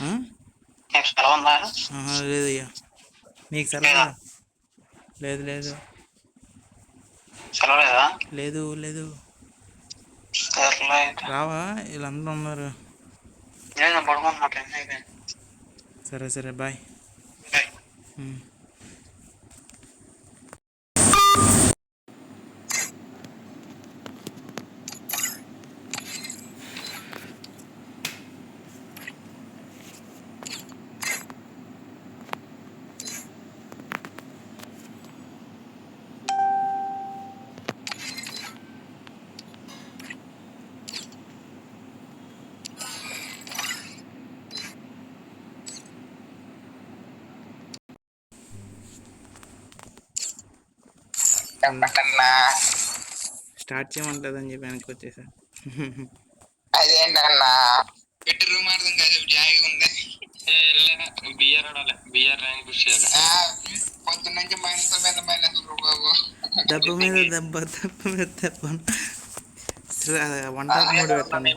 ఆ? ఆహా, లేదయ్యా. నీకు సెలవు? లేదు లేదు లేదు లేదు. రావా? వీళ్ళందరూ ఉన్నారు. సరే సరే బాయ్. ఉమ్. స్టార్ట్ చేయమంటలేదని చెప్పి వెనక్కి వచ్చేసా. అదేంటన్నా పెట్టి రూమ్ అర్థం కాదు జాయిగా ఉంది. పొద్దున్న నుంచి మైనస్ మీద మైనస్ బాబు. దెబ్బ మీద దెబ్బ దెబ్బ మీద దెబ్బ. వంట మూడు పెట్టండి.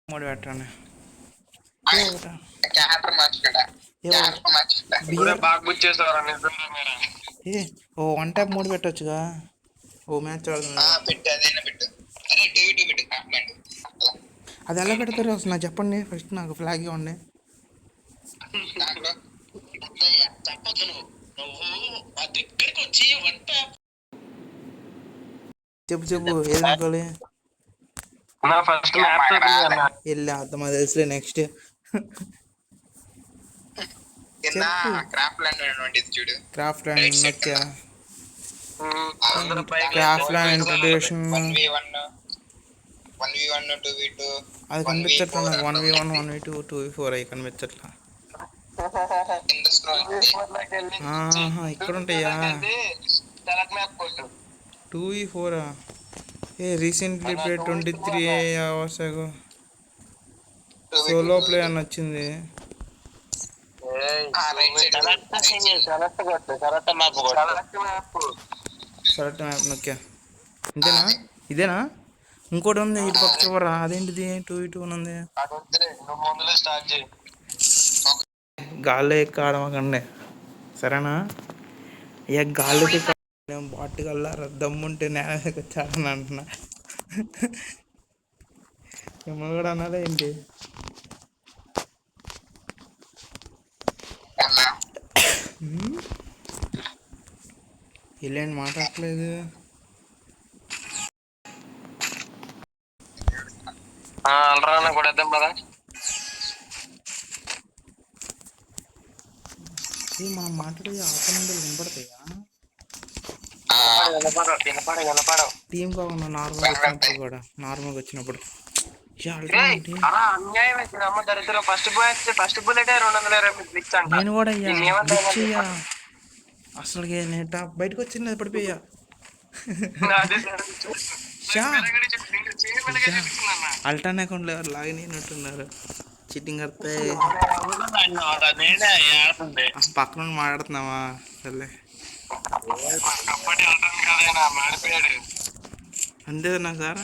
మూడు పెట్టండి. ఓ వన్ ట్యాప్ మూడు పెట్టచ్చుగా. ఓ మ్యాచ్ అది ఎలా పెడతారు అసలు నాకు చెప్పండి. ఫస్ట్ నాకు ఫ్లాగ్ ఇవ్వండి. చెప్పు చెప్పు ఏది అనుకోవాలి. వెళ్ళి అర్థం అది తెలుసులే. నెక్స్ట్ క్రాఫ్ట్ ల్యాండ్ నొక్కా. క్రాఫ్ట్ ల్యాండ్ ఇంట్రడ్యూషన్ అది కనిపించట్లా నాకు. 1v1 1v2 2v4 అవి కనిపించట్లా. ఇక్కడ ఉంటాయా? 2v4 ఏ recently play 23 hours ago solo play అని వచ్చింది. సెలెక్ట్ మ్యాప్ నొక్కా. ఇంతేనా? ఇదేనా? ఇంకోటి ఉంది ఇటు పక్క చివరా. అదేంటిది 2v2 ఉంది. గాల్లో ఎక్కి ఆడమకండి సరేనా? ఇక గాల్లోకి బాట్ కల్లా దమ్ముంటే నేల చాలని అంటున్నా. మిమ్మల్ని కూడా అన్నదా ఏంటి? ఇలాంటి మాట్లాడట్లేదు. మనం మాట్లాడే ఆపండి వినపడతాయా? టీం కాకుండా నార్మల్గా వచ్చినప్పుడు కూడా. నార్మల్గా వచ్చినప్పుడు నేను కూడా అయ్యా అసలు బయటకు వచ్చింది పడిపోయా. అల్టాన్ అకౌంట్లో ఎవరు లాగిన్ అయినట్టున్నారు. చిట్టింగ్ అర్థే పక్కన మాట్లాడుతున్నావా? సర్లే అంతే నా సార్.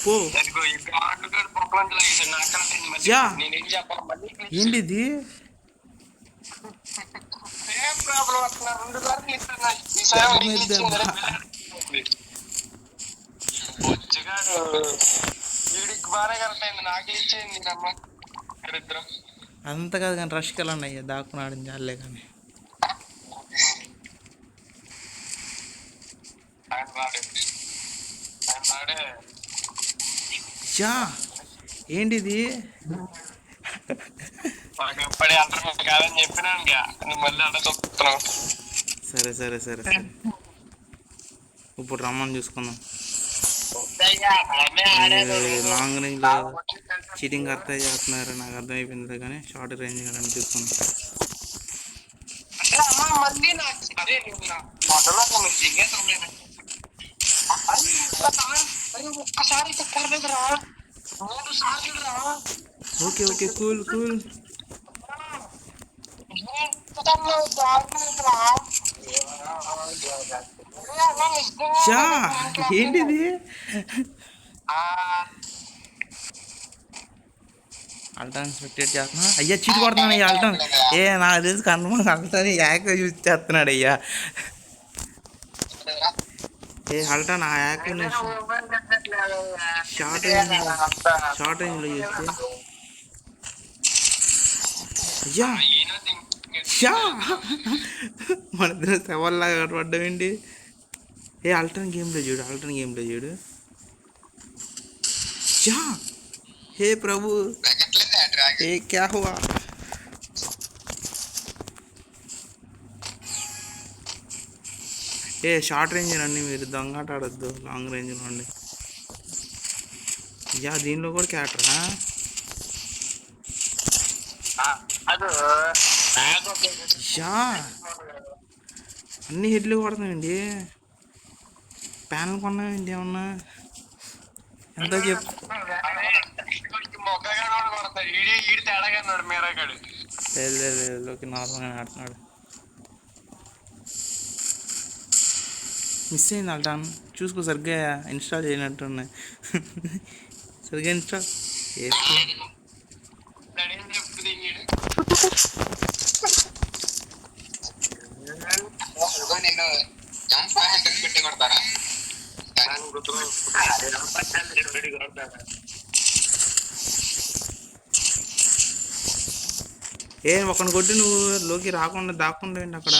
పో ఏంటిది? అంత కాదు కానీ రష్కి ఎలా అయ్యా దాక్కుని ఆడింది చాలే. కానీ ఏంటిది? సరే సరే సరే సరే ఇప్పుడు రమ్మని చూసుకుందాం. లాంగ్ రేంజ్ చీటింగ్ అర్థం చేస్తున్నారు నాకు అర్థమైపోయింది. కానీ షార్ట్ రేంజ్ కానీ చూసుకుందాం. Okay okay cool cool. ఏంటిది? అల్టాన్ స్పెక్టేట్ చేస్తున్నా. అయ్యా చీటి కొడుతున్నాను అయ్యా అల్టాన్. నాకు తెలిసి కన్ఫర్మ్ అల్టాన్ యాక్ యూజ్ చేస్తున్నాడు అయ్యా. అల్టాన్ ఆ యాక్ షార్ట్ రేంజ్లో చూస్తే అయ్యా షా మన ఇద్దరు సవాల్లాగా పడ్డామేంటి. అల్టాన్ గేమ్లో చూడు. షా హే ప్రభు క్యా హువా. షార్ట్ రేంజ్ రండి మీరు, దొంగట ఆడొద్దు, లాంగ్ రేంజ్లో అండి. దీనిలో కూడా క్యాటరా అన్ని హెడ్లు కొడతామండి. ప్యానల్ కొన్నామండి ఏమన్నా ఎంత చెప్పు. లేదు నార్మల్గా ఆడుతున్నాడు. మిస్ అయింది అల్టాన్, చూసుకో సరిగ్గా ఇన్స్టాల్ చేయనట్టున్నాయి. సరిగ్గా ఇన్స్టాల్ చేసుకో. నేను పెట్టి కొడతారా? ఒకని కొట్టి నువ్వు లోకి రాకుండా దాక్కుండా ఏంటి అక్కడ.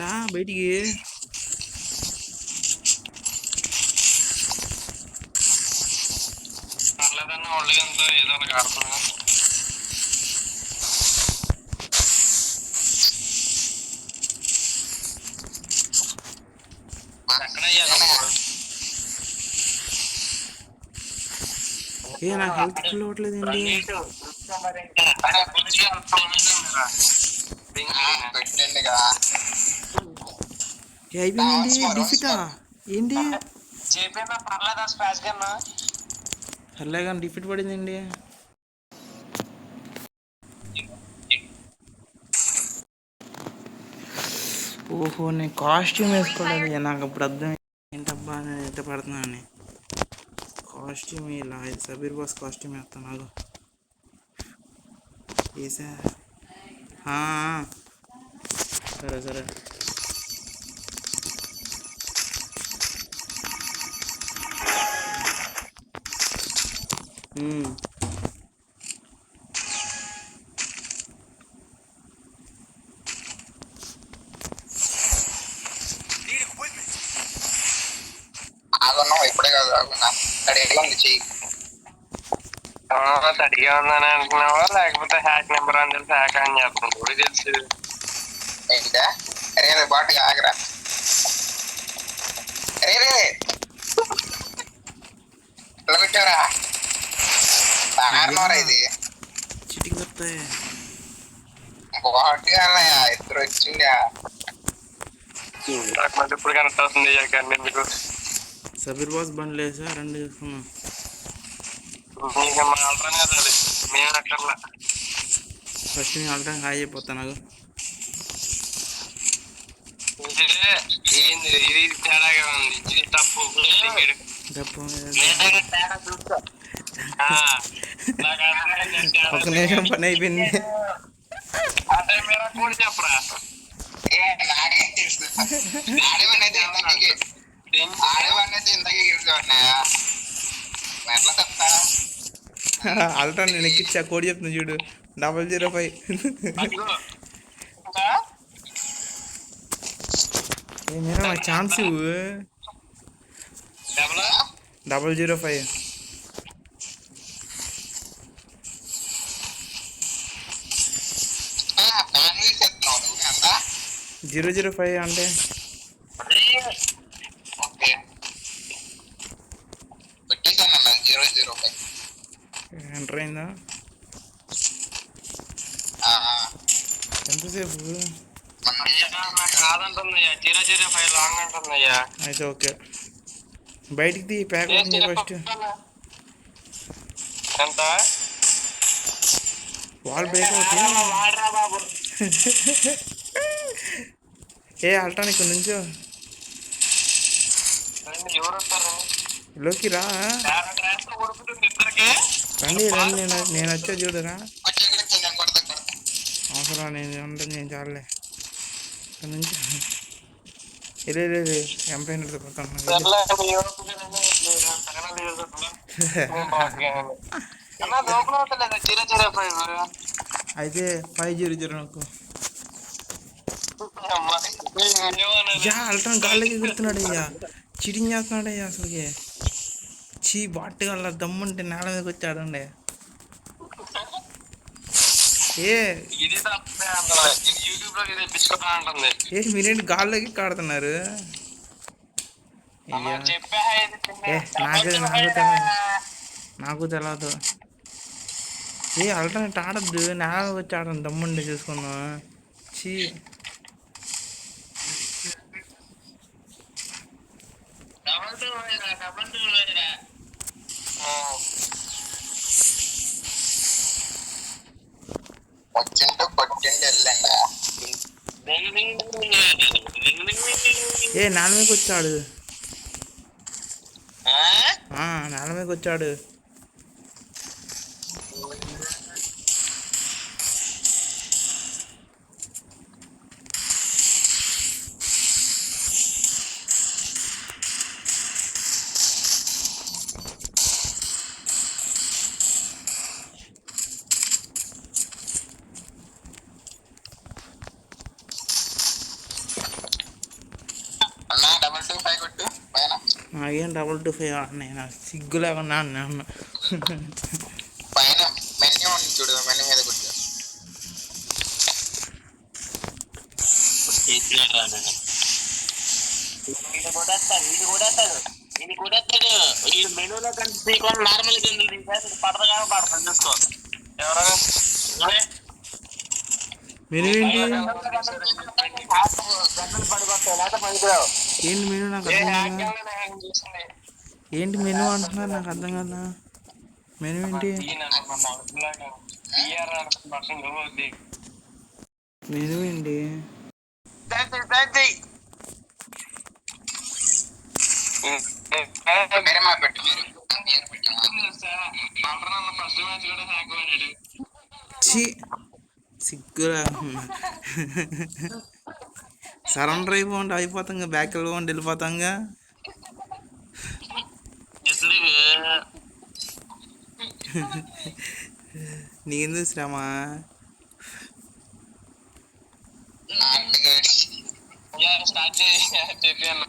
రా బయటికి. నాకు హెల్త్ ఫుల్ అవ్వట్లేదండి. అయిపోయిందండి డిఫిటా ఏంటి. పర్లే కానీ డిఫిట్ పడిందండి. ఓహో నేను కాస్ట్యూమ్ వేసుకోలేదు. నాకు అప్పుడు అర్థం ఏంటబ్బా నేను ఎంత పడుతున్నా అని. కాస్ట్యూమ్ ఇలా సబీర్ బాస్ కాస్ట్యూమ్ వేస్తాను నాకు వేసా. సరే ఇప్పుడే కాదు చెయ్యి. తడిగా ఉందని అనుకున్నావా, లేకపోతే హ్యాక్ నెంబర్ అని తెలిసి హ్యాక్ అని చెప్తున్నావు తెలుసు. ఏంటా అరే బాటుగా ఆగరా. అరే ఇలా పెట్టారా బాగా ఇది చిటికి వస్తాయి. బాటుగా ఇద్దరు వచ్చిందా ఇప్పుడు కనెక్ట్ అవుతుంది. మీకు సబీర్ బాస్ బండ్లు వేసా రెండు చూసుకున్నాం. ఫస్ట్ నేను ఆల్రెడీ హాయ్ అయిపోతా. నాకు ఇది తేడాగా ఉంది, ఇది తప్పు. ఒక నిమిషం పని అయిపోయింది. చెప్పరా నాకేం తెలుసు. ఆడేవన్నైతే ఇంతకీ గెలిచేవాడినాయా ఎట్లా చెప్తా. అల్ట్రా నేను ఎక్కిచ్చా కోడి చెప్తున్నా చూడు 005. ఏమైనా నాకు ఛాన్స్ ఇవ్వు. 005 005 అంటే ఎంటర్ అయిందా? ఎంతసేపు కాదంటుందయ్యా, 005 రాంగ్ అంటుందయ్యా. అయితే ఓకే బయటికి తీ ప్యాక్ ఉంది ఫస్ట్. ఎంత వాల్ బ్రేక్ అవుతుంది. అల్ట్రా ఇక్కడ నుంచో ఎవరు వస్తారు? లోకి రా. రండి రండి, నేను వచ్చా చూడరా. నేను కొడతా అవసరం నేను ఉంటుంది, నేను చాలే ఇక్కడ నుంచి. లేదు ఎంపైన అయితే 500 నాకు. అల్ట్రాన్ గాల్లోకి ఎగురుతున్నాడు అయ్యా, చీటింగ్ చేస్తున్నాడు అయ్యా అసలుకి. చీ బాట్ వల్ల దమ్ముంటే నేల మీదకి వచ్చాడండి. మీరేంటి గాల్లోకి కాడుతున్నారు? నాకు తెలియదు. అల్టర్నేట్ ఆడద్దు, నేల వచ్చి ఆడండి దమ్ముండి చూసుకున్నాం. చీ నేల మీదకి వచ్చాడు, నేల మీదకి వచ్చాడు. ఏం 225 నేను సిగ్గు లేకుండా అన్నాను. పైన మెన్యూ ఉంది చూడు, మెన్యూ మీద కొట్టు. మెనూలో కనిపించుకోవాలి, నార్మల్ పడతగా పడతాను చూసుకో. ఎవరు మెనూ ఏంటి? ఏంటి మెనూ నాకు అర్థం కాదా? ఏంటి మెనూ అంటున్నారు, నాకు అర్థం కదా. మెనూ ఏంటి? మెనూ ఏంటి? సిగ్గురా. సరెండర్ అయిపోండి, అయిపోతాం, బ్యాక్ వెళ్ళిపోండి, వెళ్ళిపోతాంగా. నీందు శ్రమ. స్టార్ట్ చెప్పాను.